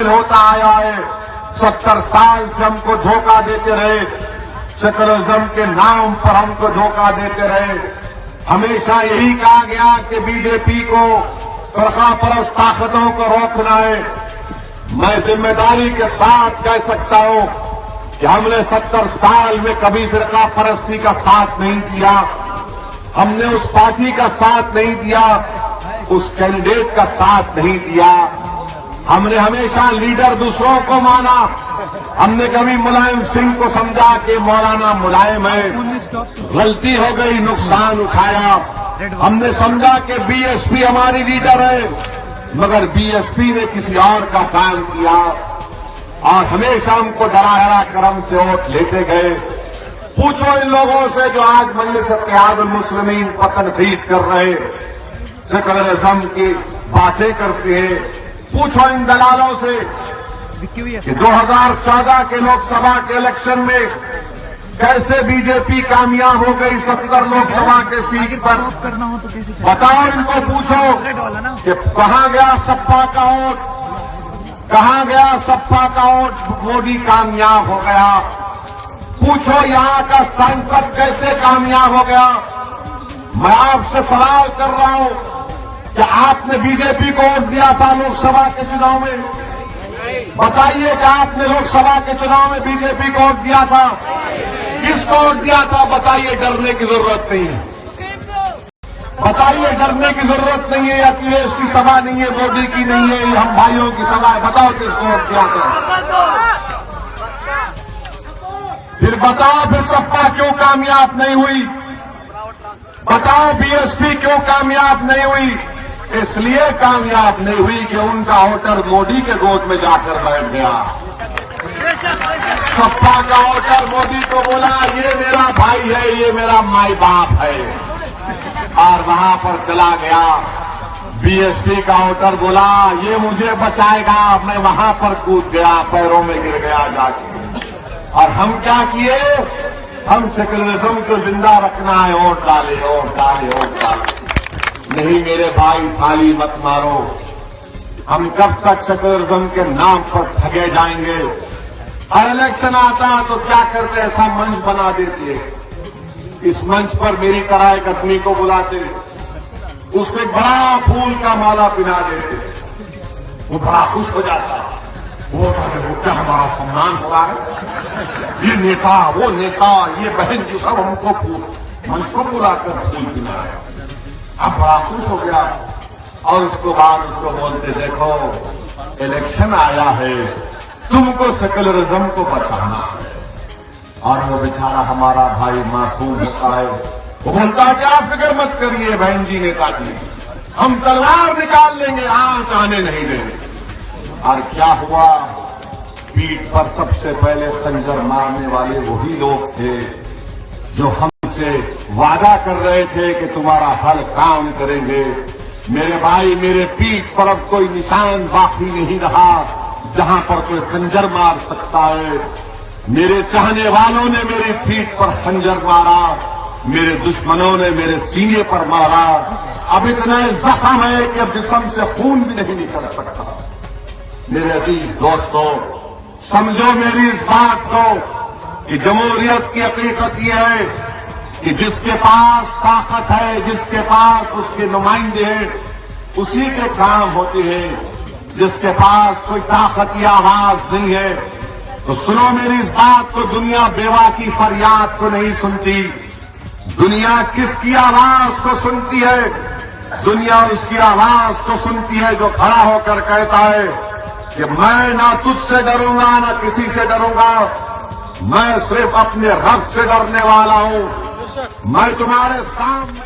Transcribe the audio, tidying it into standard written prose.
होता आया है। 70 साल से हमको धोखा देते रहे, सेकुलरिज्म के नाम पर हमको धोखा देते रहे। हमेशा यही कहा गया कि बीजेपी को फरका परस्त ताकतों को रोकना है। मैं जिम्मेदारी के साथ कह सकता हूं कि हमने 70 साल में कभी फिरका परस्ती का साथ नहीं दिया, हमने उस पार्टी का साथ नहीं दिया, उस कैंडिडेट का साथ नहीं दिया। हमने हमेशा लीडर दूसरों को माना। हमने कभी मुलायम सिंह को समझा कि मौलाना मुलायम है, गलती हो गई, नुकसान उठाया। हमने समझा कि बीएसपी हमारी लीडर है, मगर बीएसपी ने किसी और का काम किया और हमेशा हमको डरा कर हमसे वोट लेते गए। पूछो इन लोगों से जो आज मजलिस इत्तेहादुल मुस्लिमीन पतन खरीद कर रहे, सेकुलरिज्म की बातें करते हैं। पूछो इन दलालों से कि 2014 के लोकसभा के इलेक्शन में कैसे बीजेपी कामयाब हो गई 70 लोकसभा के सीट पर। बताओ इनको, पूछो कि कहां गया सपा का वोट, कहां गया सपा का वोट, मोदी कामयाब हो गया। पूछो यहां का सांसद कैसे कामयाब हो गया। मैं आपसे सवाल कर रहा हूं कि आपने बीजेपी को वोट दिया था लोकसभा के चुनाव में? बताइए कि आपने लोकसभा के चुनाव में बीजेपी को वोट दिया था? किसको वोट दिया था? बताइए, डरने की जरूरत नहीं है। बताइए, डरने की जरूरत नहीं है। अखिलेश की सभा नहीं है, मोदी की नहीं है, ये हम भाइयों की सभा है। बताओ किसको वोट दिया था? फिर बताओ, फिर सपा क्यों कामयाब नहीं हुई? बताओ, बीएसपी क्यों कामयाब नहीं हुई? इसलिए कामयाब नहीं हुई कि उनका वोटर मोदी के गोद में जाकर बैठ गया। सपा का वोटर मोदी को बोला ये मेरा भाई है, ये मेरा माई बाप है, और वहां पर चला गया। बीएसपी का वोटर बोला ये मुझे बचाएगा, मैं वहां पर कूद गया, पैरों में गिर गया जाके। और हम क्या किए? हम सेकुलरिज्म को जिंदा रखना है, वोट डाले, वोट डाले, वोट डाले। नहीं मेरे भाई, थाली मत मारो। हम कब तक सेकुलरिज्म के नाम पर ठगे जाएंगे? हर इलेक्शन आता है तो क्या करते, ऐसा मंच बना देती है। इस मंच पर मेरी तरह एक आदमी को बुलाते, उसको एक बड़ा फूल का माला पिना देते, वो बड़ा खुश हो जाता है। वो क्या हमारा सम्मान हो रहा है, ये नेता, वो नेता, ये बहन जी सब हमको मंच को बुलाकर फूल पिना है। अब बड़ा खुश हो गया और उसको बाद उसको बोलते देखो इलेक्शन आया है, तुमको सेकुलरिज्म को बचाना है। और वो बेचारा हमारा भाई मासूम होता है, वो बोलता है कि आप फिक्र मत करिए बहन जी, नेताजी, हम तलवार निकाल लेंगे, आंच आने नहीं देंगे। और क्या हुआ? पीठ पर सबसे पहले खंजर मारने वाले वही लोग थे जो हमसे वादा कर रहे थे कि तुम्हारा हल काम करेंगे। मेरे भाई, मेरे पीठ पर अब कोई निशान बाकी नहीं रहा जहां पर कोई खंजर मार सकता है। मेरे चाहने वालों ने मेरी पीठ पर खंजर मारा, मेरे दुश्मनों ने मेरे सीने पर मारा। अब इतना जख्म है कि अब जिस्म से खून भी नहीं निकल सकता। मेरे अजीज दोस्तों, समझो मेरी इस बात को कि जमहूरियत की हकीकत यह है कि जिसके पास ताकत है, जिसके पास उसके नुमाइंदे हैं, उसी के काम होते हैं। जिसके पास कोई ताकत या आवाज नहीं है, तो सुनो मेरी इस बात को, दुनिया बेवा की फरियाद को नहीं सुनती। दुनिया किसकी आवाज को सुनती है? दुनिया उसकी आवाज को सुनती है जो खड़ा होकर कहता है कि मैं ना तुझसे डरूंगा, ना किसी से डरूंगा, मैं सिर्फ अपने रब से डरने वाला हूं। मैं तुम्हारे सामने